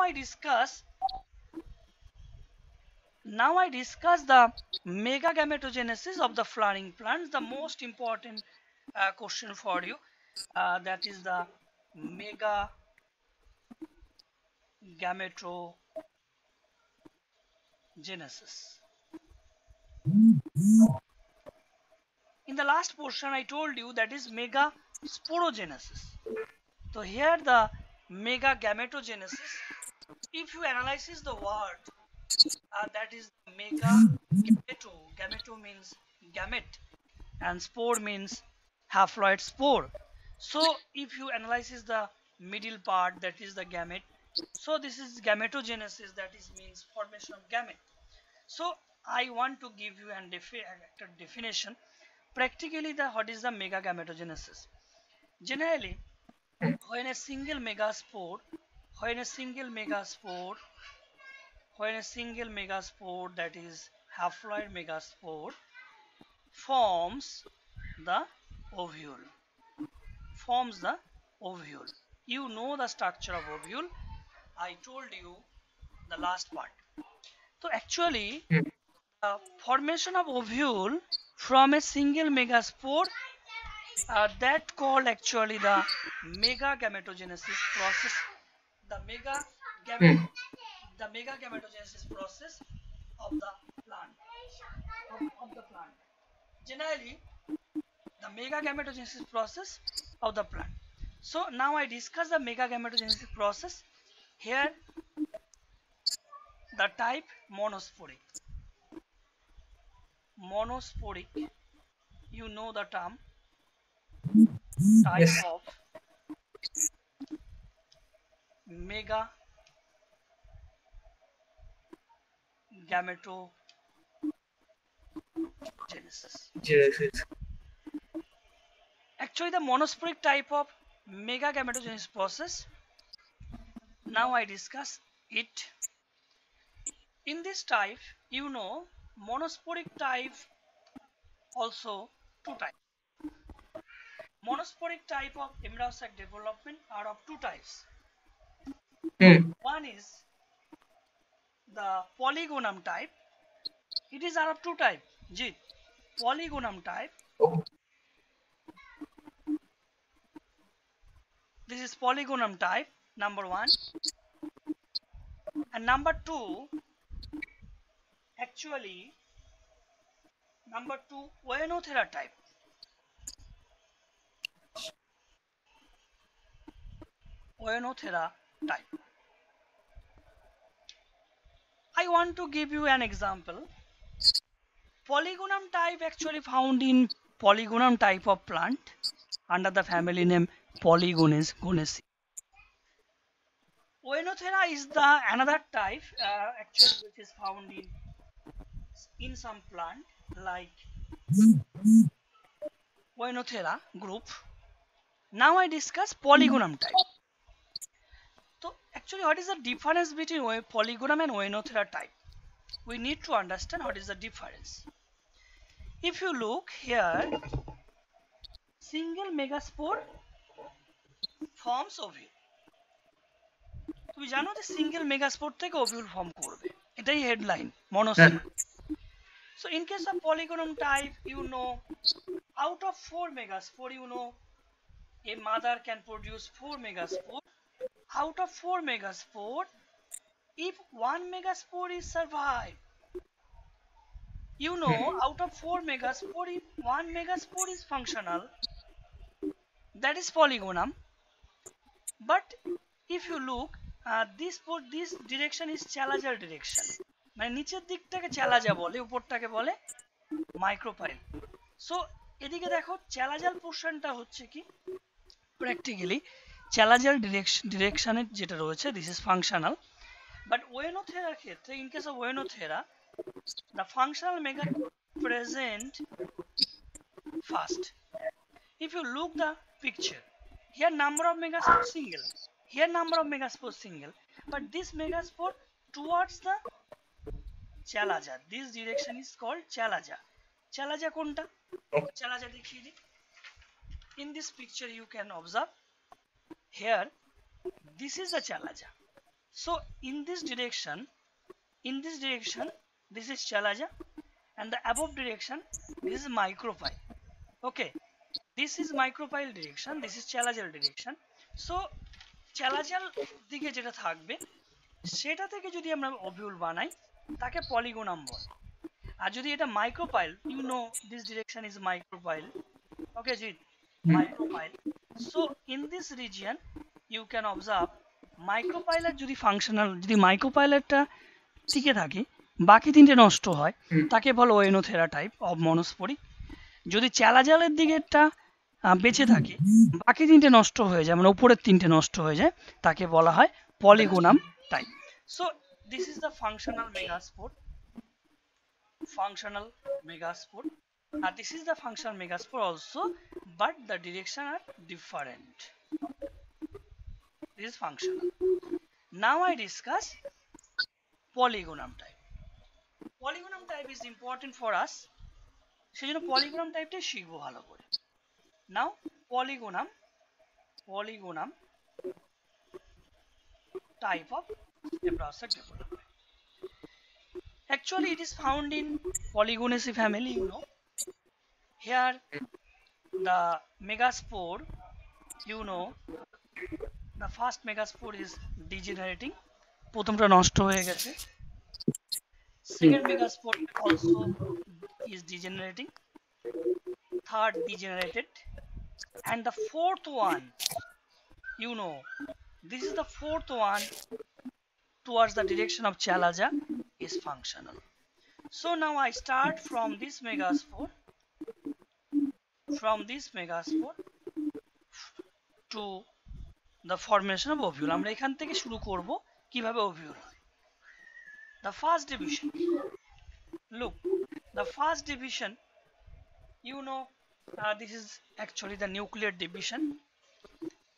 I discuss the megagametogenesis of the flowering plants. The most important question for you, that is the megagametogenesis. In the last portion I told you that is megasporogenesis. So here the megagametogenesis, if you analyze the word, that is gameto means gamete and spore means haploid spore. So if you analyze the middle part, that is the gamete, so this is gametogenesis, that is means formation of gamete. So I want to give you a definition. Practically, what is the megagametogenesis? Generally, when a single megaspore, when a single megaspore, that is haploid megaspore, forms the ovule. You know the structure of ovule. I told you the last part. So actually, formation of ovule from a single megaspore, that called actually the megagametogenesis process. The megagametogenesis process of the plant. Generally, the megagametogenesis process of the plant. So now I discuss the megagametogenesis process. Here the type monosporic. You know the term, type Yes. of megagametogenesis. Yes. Actually, the monosporic type of megagametogenesis process. Now I discuss it. In this type, you know, monosporic type also two types. Monosporic type of embryonic sac development are of two types. One is the polygonum type. It is out of two types. Polygonum type. Oh. This is polygonum type, number one. And number two, actually, Oenothera type. Oenothera type. I want to give you an example. Polygonum type actually found in Polygonum type of plant under the family name Polygonaceae. Oenothera is the another type actually which is found in some plant like Oenothera group. Now I discuss Polygonum type. So actually, what is the difference between Polygonum and Oenothera type? We need to understand what is the difference. If you look here, single megaspore forms ovule. তুমি জানো যে single megaspore থেকে ovule form করবে, এটাই headline মনোস্পোর। So in case of polygonum type, you know, out of 4 megaspore, you know, a mother can produce 4 megaspore. Out of 4 megaspore, if 1 megaspore is survived, you know, out of 4 megaspore, if 1 megaspore is functional, that is polygonum. But if you look, this direction is Challenger direction. মানে নিচের দিকটাকে চ্যালাজা বলে, উপরটাকে বলে micropyle. So এদিকে দেখো চ্যালাজাল পোর্শনটা হচ্ছে কি প্র্যাকটিক্যালি চ্যালাজাল ডিরেকশনের যেটা রয়েছে, দিস ইজ ফাংশনাল। বাট ওয়েনোথেরার ক্ষেত্রে, in case of Oenothera, the functional mega present first. If you look the picture, here number of megaspore single, here number of megaspore single, but this megaspore towards the chalaja, this direction is called chalaja. Chalaja konta? Chalaja dekhiye di. In this picture you can observe here, this is the chalaja. So in this direction, this is chalaja, and the above direction, this is micropyle. Okay, this is micropyle direction, this is chalajal direction. So chalajal দিকে যেটা থাকবে সেটা থেকে যদি আমরা ovule বানাই তাকে পলিগোনাম বলে। আর যদি এটা micropyle, you know this direction is micropyle. Okay ji, micropyle. So in this region you can observe micropylar যদি ফাংশনাল, যদি মাইক্রোপাইলারটা টিকে থাকে বাকি তিনটে নষ্ট হয় তাকে বলো ওয়েনোথেরা টাইপ অফ মনোস্পোরি। যদি চ্যালাজালের দিকেরটা বেঁচে থাকে বাকি তিনটে নষ্ট হয়ে যায়, মানে উপরের তিনটে নষ্ট হয়ে যায়, তাকে বলা হয় Polygonum type. So this is the functional megaspore, functional megaspore. This is the functional megaspore also, but the direction are different. This is functional. Now I discuss polygonum type. Polygonum type is important for us. সেজন্য polygonum টাইপটা শিখবো ভালো করে। Now polygonum type of Embryosac development. Actually, it is found in Polygonaceae family, you know. Here, the megaspore, you know, the first megaspore is degenerating. প্রথমটা নষ্ট হয়ে গেছে। Second megaspore also is degenerating. Third degenerated. And the fourth one, you know, this is the fourth one towards the direction of chalaja is functional. So now I start from this megaspore to the formation of ovule. আমরা এখান থেকে শুরু করব কিভাবে ovule হয়। The first division, look, the first division, you know, this is actually the nuclear division.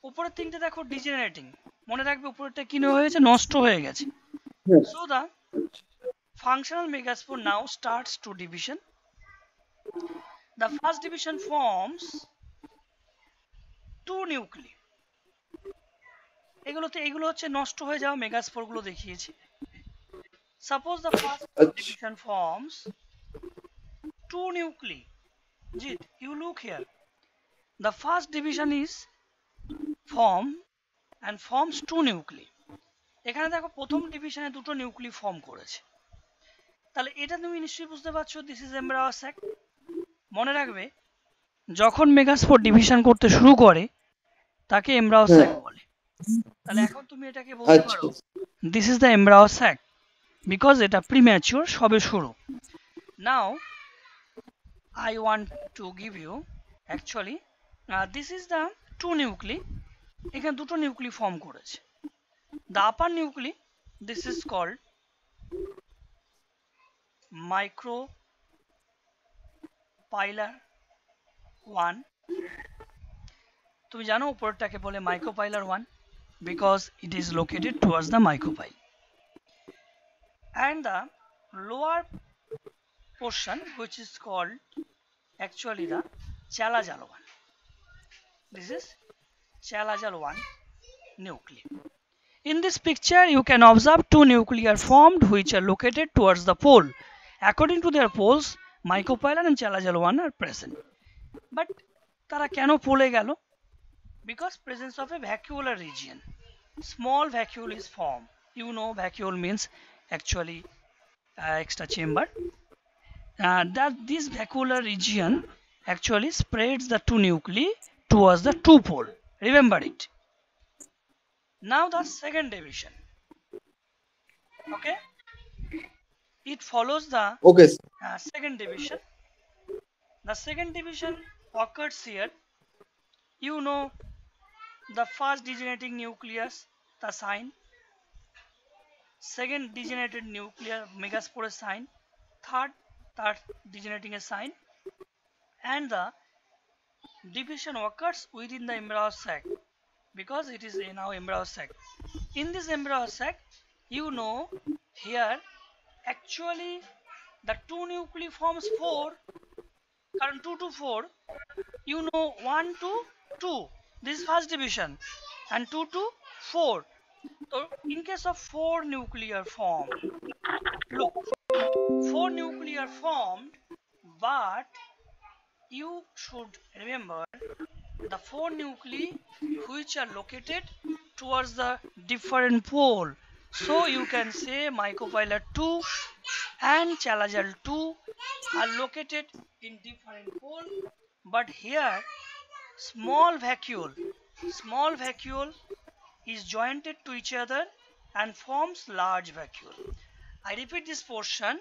উপরের তিনটে দেখো ডিজেনারেটিং, মনে রাখবে উপরেরটা কি হয়েছে, নষ্ট হয়ে গেছে। So the functional megaspore now starts to division. The first division forms two nuclei. এগুলো হচ্ছে নষ্ট হয়ে যাওয়া মেগাস্পোর গুলো দেখিয়েছি। Suppose the first division forms two nuclei. Jit, you look here. The first division is forms two nuclei. এখানে দেখো প্রথম ডিভিশনে দুটো নিউক্লি ফর্ম করেছে। তাহলে এটা তুমি নিশ্চয়ই বুঝতে পারছো, দিস ইজ এমব্রায়োস্যাক। মনে রাখবে যখন মেগাস্পোর ডিভিশন করতে শুরু করে তাকে এমব্রায়োস্যাক বলে। তাহলে এখন তুমি এটাকে বলতে পারো this is the embryo sac, because এটা প্রিম্যাচিওর, সবে শুরু। Now I want to give you actually this is the two nuclei. এখানে দুটো নিউক্লি ফর্ম করেছে। The upper nuclei, this is called micropylar 1. তুমি জানো উপরটাকে বলে micropylar 1 because it is located towards the micropyle. And the lower portion, which is called actually the chalajal 1. This is chalajal 1 nuclei. In this picture, you can observe two nuclei are formed which are located towards the pole. According to their poles, micropylar and chalajal 1 are present. But তারা কেন পোলে গেল? Because presence of a vacuolar region. Small vacuole is formed. You know, vacuole means actually extra chamber. That this vacuolar region actually spreads the two nuclei towards the two pole. Remember it. Now the second division, okay, it follows the second division. The second division occurs here. You know, the first degenerating nucleus, the sign, second degenerated nuclear megaspore sign, third degenerating a sign, and the division occurs within the embryosac, because it is now embryosac. In this embryosac, you know, here actually the two nuclei forms 4, current 2 to 4, you know, 1 to 2, this is first division, and 2 to 4, So in case of 4 nuclear form, look, 4 nuclear formed, but you should remember the 4 nuclei which are located towards the different pole. So you can say microphylla 2 and chalazal 2 are located in different pole, but here small vacuole is jointed to each other and forms large vacuole. I repeat this portion.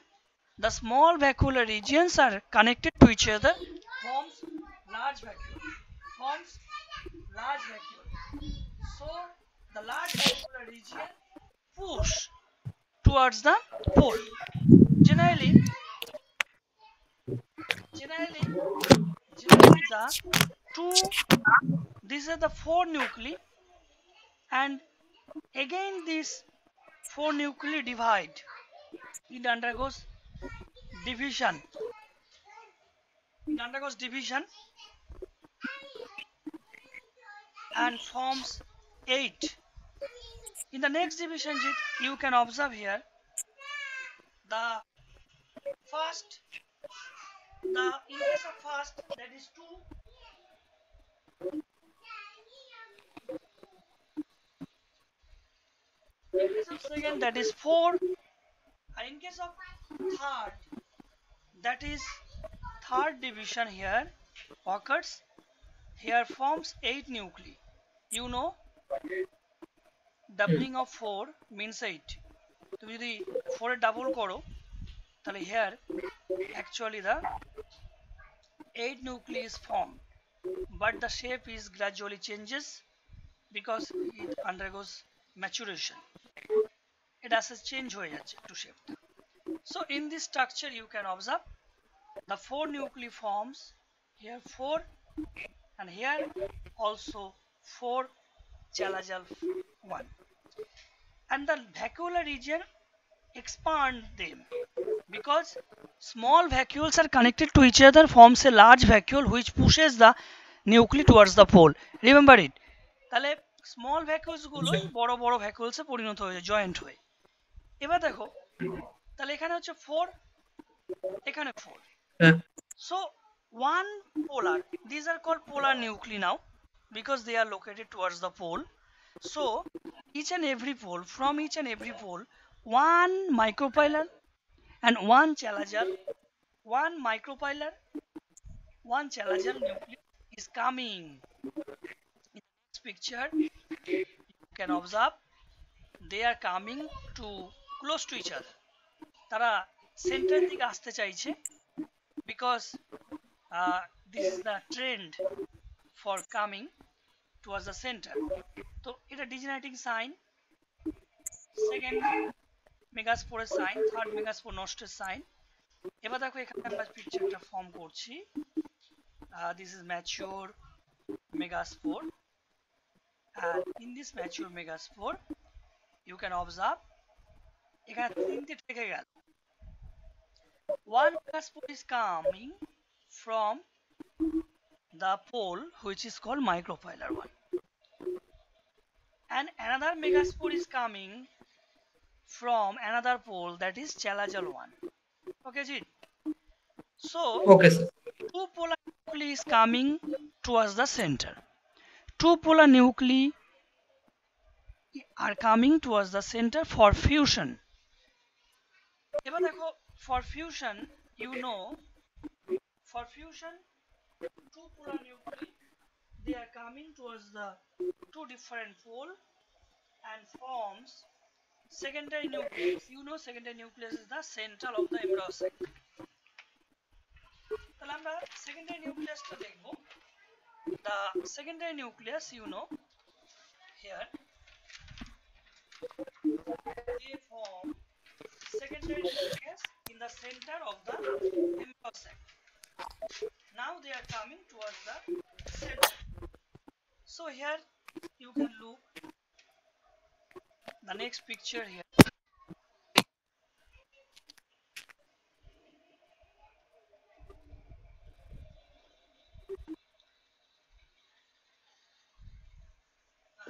The small vacuolar regions are connected to each other, forms large vacuole. Forms large vacuole. So the large vacuolar region push towards the pole. Generally, generally, generally the two. These are the 4 nuclei, and again these 4 nuclei divide. It undergoes division. It undergoes division and forms 8. In the next division, you can observe here the first, in case of first, that is 2. In case of second, that is 4. And in case of third, that is third division here occurs. Here forms 8 nuclei. You know, doubling of 4 means 8. তুমি যদি 4 এর double করো তাহলে here actually the 8 nuclei is formed, but the shape is gradually changes because it undergoes maturation. It has a change হয়ে যাচ্ছে একটু শেপটা. So in this structure you can observe the 4 nuclei forms here 4, and here also 4 chalazal 1, and the vacuolar region expand them because small vacuoles are connected to each other, forms a large vacuole which pushes the nuclei towards the pole. Remember it. তাহলে small ভ্যাকুলস গুলোই বড় বড় ভ্যাকুলসে পরিণত হয়ে joint হয়ে. এবার দেখো তাহলে এখানে হচ্ছে 4, এখানে 4. So one polar, these are called polar nuclei now because they are located towards the pole. So each and every pole, from each and every pole, one micropylar and one chalazal, one micropylar, one chalazal nucleus is coming. In this picture you can observe they are coming to close to each other. তারা centre দিকে আসতে চাইছে because this is the trend for coming towards the center. তো এটা degenerating sign, second মেগাস্পোরের sign, third megaspore নষ্টের sign. এবার দেখো এখানে আমরা পিকচারটা ফর্ম করছি. This is mature megaspore, and in this mature megaspore you can observe এখানে তিনটে থেকে গেল. One megaspore is coming from the pole which is called micropylar 1, and another megaspore is coming from another pole, that is chalazal 1. Okay, Jit? So Okay, sir. two polar nuclei is coming towards the center. Two polar nuclei are coming towards the center for fusion. এবার দেখো for fusion, you know, for fusion two polar nuclei, they are coming towards the two different pole and forms secondary nucleus. You know, secondary nucleus is the central of the embryo sac. তাহলে আমরা secondary nucleus টা দেখব. The secondary nucleus, you know, here they form secondary nucleus in the center of the embryo sac. Now they are coming towards the center. So here you can look the next picture here.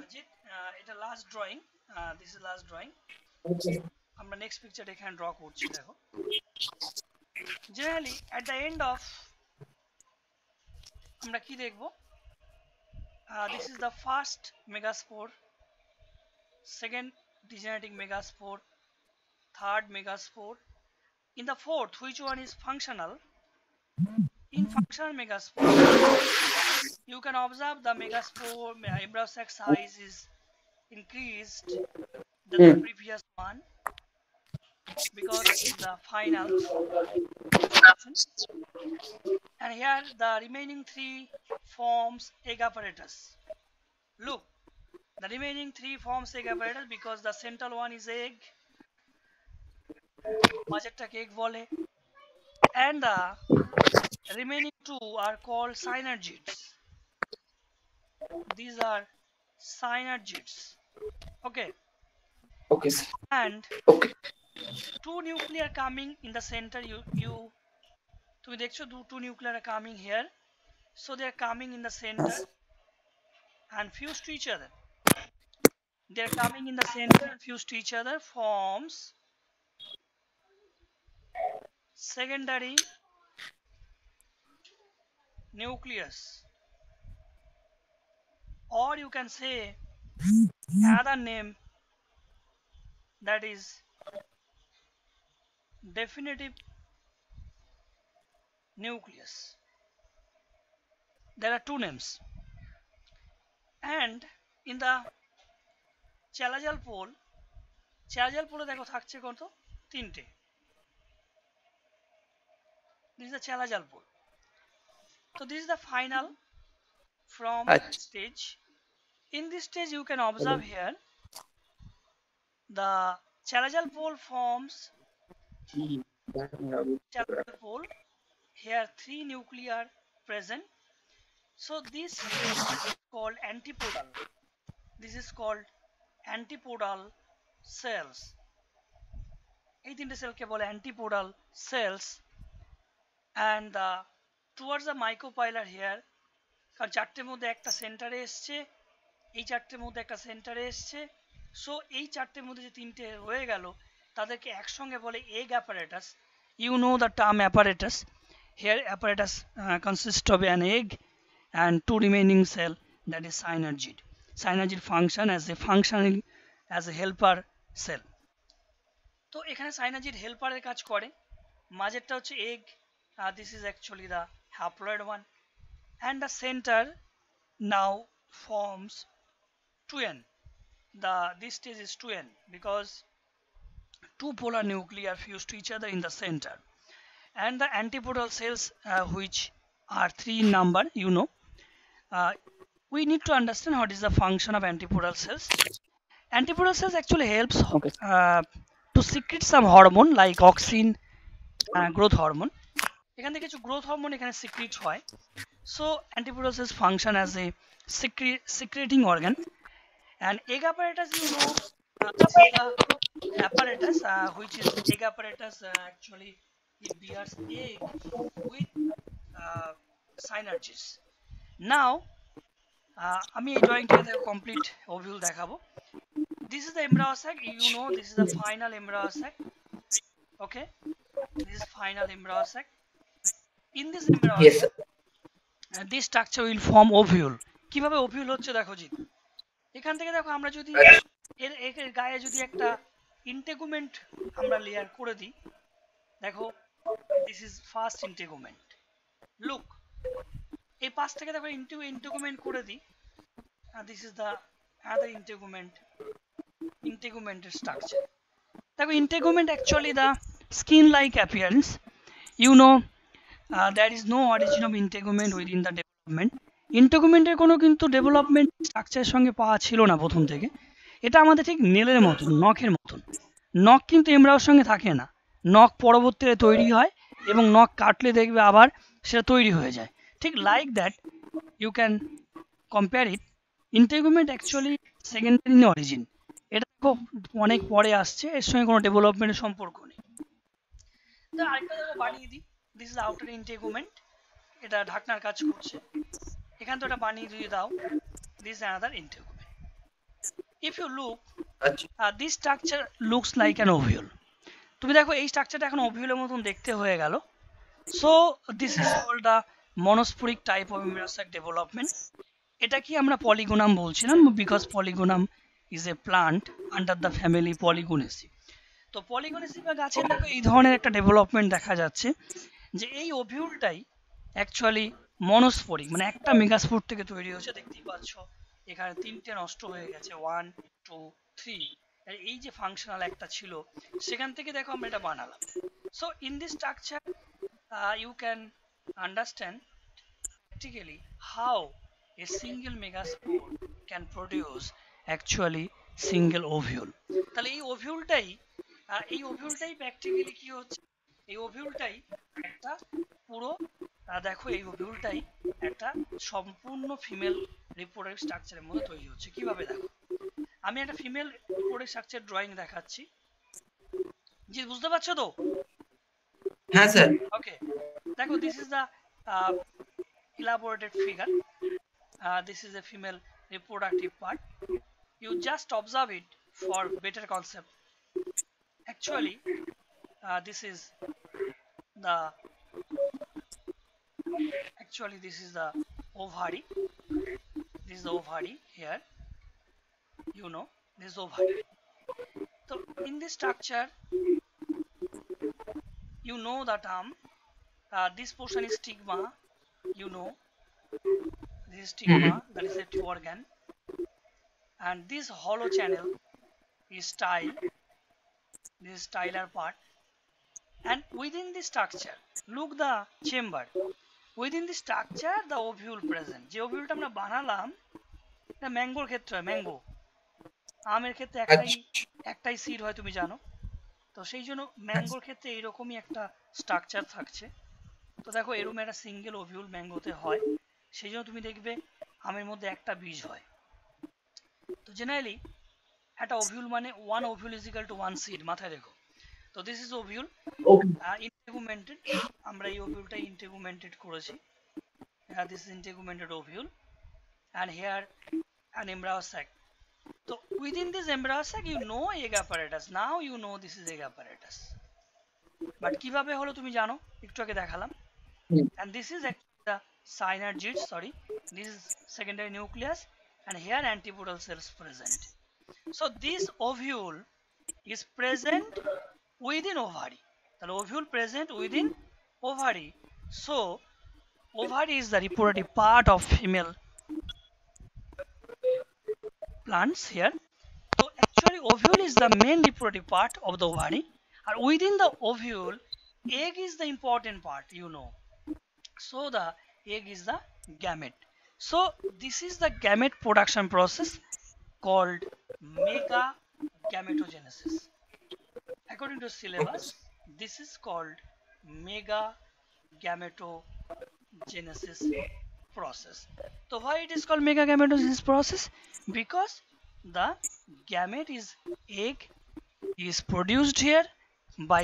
Ajit, এটা last drawing. this is last drawing. আমরা next picture এখানে draw করছি দেখো। Generally at the end of আমরা কি দেখবো? This is the first megaspore, second degenerating megaspore, third megaspore. In the fourth, which one is functional? In functional megaspore, you can observe the megaspore embryo sac size is increased than the previous one because it is the final. And here the remaining three forms egg apparatus. Look, the remaining three forms egg apparatus because the central one is egg, মাঝেরটাকে egg বলে, and the remaining two are called synergids. These are synergids. Okay. Okay, sir. And Okay. two nuclei are coming in the center. তুমি দেখছো two nuclei are coming here, so they are coming in the center and fused to each other. They are coming in the center and fused to each other forms secondary nucleus, or you can say another name, that is definitive nucleus. There are two names. And in the chalazal pole দেখো থাকছে কত? তিনটে। This is the chalazal pole. So this is the final from stage. In this stage you can observe here the chalazal pole forms chalazal pole. Here three nuclei are present. So this is called antipodal. This is called antipodal cells. এই তিনটে সেলকে বলে antipodal cells. And towards the mycophylla here, কারণ চারটের মধ্যে একটা সেন্টারে এসছে, এই চারটের মধ্যে একটা সেন্টারে এসছে, সো এই চারটের মধ্যে যে তিনটে রয়ে গেল তাদেরকে একসঙ্গে বলে egg apparatus. You know the term apparatus. Here apparatus consists of an egg and two remaining cell, that is synergid. Synergid function as a helper cell. তো এখানে synergid helper এর কাজ করে। মাঝেরটা হচ্ছে egg, this is actually the haploid one, and the center now forms 2n. This stage is 2n because two polar nuclei are fused to each other in the center, and the antipodal cells which are 3 in number, you know. We need to understand what is the function of antipodal cells. Antipodal cells actually helps to secrete some hormone like auxin, growth hormone. এখান থেকে কিছু growth hormone এখানে secrete হয়. So antipodal cells function as a secreting organ. And egg apparatus, you know, this is the apparatus which is egg apparatus. Actually it bears egg with synergids. Now আমি এই ড্রয়িংটাতে complete overview দেখাবো। This is the embryo sac. You know, this is the final embryo sac. Okay, this is final embryo sac. In this embryo sac, this structure will form ovule. কিভাবে ovule হচ্ছে দেখো জি, এখান থেকে দেখো আমরা যদি এর গায়ে যদি একটা ইন্টেগুমেন্ট আমরা লেয়ার করে দিই, দেখো this is first integument. Look, এই পাশ থেকে দেখো integument করে দিই, this is the other integument structure. দেখো integument actually the skin like appearance. You know, there is no origin of integument within the development. ইন্টেগুমেন্টের কোনো কিন্তু ডেভেলপমেন্ট স্ট্রাকচারের সঙ্গে পাওয়া ছিল না প্রথম থেকে। এটা আমাদের ঠিক নেলের মতন, নখের মতন। নখ কিন্তু এমব্রায়োর সঙ্গে থাকে না, নখ পরবর্তীতে তৈরি হয় এবং নখ কাটলে দেখবে আবার সেটা তৈরি হয়ে যায়। ঠিক like that you can compare it. Integument actually secondary in origin, এটা খুব অনেক পরে আসছে, এর সঙ্গে কোনো ডেভেলপমেন্টের সম্পর্ক নেই। তো আরেকটা দেখো বানিয়ে দিই, দিস ইজ আউটার ইন্টেগুমেন্ট, এটা ঢাকনার কাজ করছে। এখান তো এটা বানিয়ে দিয়ে দাও, this is another integument. If you look, this structure looks like an ovule. তুমি দেখো এই স্ট্রাকচারটা এখন ওভিউলের মতন দেখতে হয়ে গেল। So this is called the monosporic type of embryo sac development. এটা কি আমরা পলিগোনাম বলছিলাম, because Polygonum is a plant under the family Polygonaceae. তো পলিগোনেসি বা গাছের দেখো এই ধরনের একটা ডেভেলপমেন্ট দেখা যাচ্ছে, যে এই ওভিউলটাই অ্যাকচুয়ালি মনোস্পোরিক, মানে একটা মেগাস্পোর থেকে তৈরি হচ্ছে। দেখতেই পাচ্ছ এখানে তিনটে নষ্ট হয়ে গেছে, 1 2 3। এই যে ফাংশনাল একটা ছিল সেখান থেকে দেখো আমরা এটা বানালাম। So in this structure you can understand practically how a single megaspore can produce actually single ovule। তাহলে এই ওভিউলটাই প্র্যাকটিক্যালি কি হচ্ছে, এই ওভিউলটাই একটা পুরো দেখো এই ওভিউলটাই একটা সম্পূর্ণ ফিমেল রিপ্রোডাক্টিভ স্ট্রাকচারের মধ্যে তৈরি হচ্ছে। কিভাবে দেখো, আমি একটা ফিমেল রিপ্রোডাক্টিভ স্ট্রাকচার ড্রয়িং দেখাচ্ছি, জি বুঝতে পারছো তো? হ্যাঁ স্যার। ওকে, দেখো this is the elaborated figure. This is a female reproductive part. You just observe it for better concept. Actually this is the ovary. This is the ovary here, you know, this is ovary. So in this structure you know the term, this portion is stigma, you know, this is stigma, that is a tube organ, and this hollow channel is style, this is stylar part. And within this structure, look the chamber, within this structure the ovule present, যে ওভিউলটা আমরা বানালাম, এটা ম্যাঙ্গোর ক্ষেত্রে হয়, mango আমের ক্ষেত্রে একটাই seed হয় তুমি জানো, তো সেই জন্য ম্যাঙ্গোর ক্ষেত্রে এইরকমই একটা স্ট্রাকচার থাকছে। তো দেখো এরকম একটা সিঙ্গেল ওভিউল ম্যাঙ্গোতে হয়, সেই জন্য তুমি দেখবে আমের মধ্যে একটা বীজ হয়। তো জেনারেলি একটা ওভিউল মানে 1 ovule is equal to 1 seed, মাথায় রেখো। তো দিস ইজ ওভিউল ইন্টেগুমেন্টেড, আমরা এই ওভিউলটা ইন্টেগুমেন্টেড করেছি, this is integumented ovule, and here an embryo sac. তো within this embryo sac you know egg apparatus, now you know this is egg apparatus. But কিভাবে হলো তুমি জানো, একটু আগে দেখালাম। And this is actually the synergids, sorry, this is secondary nucleus, and here antipodal cells present. So this ovule is present within ovary, the ovule present within ovary. So ovary is the reproductive part of female plants here. So actually ovule is the main reproductive part of the ovary, and within the ovule egg is the important part, you know. So the egg is the gamete. So this is the gamete production process called megagametogenesis. According to syllabus, this is called megagametogenesis process. So why it is called megagametogenesis process? Because the gamete is egg is produced here by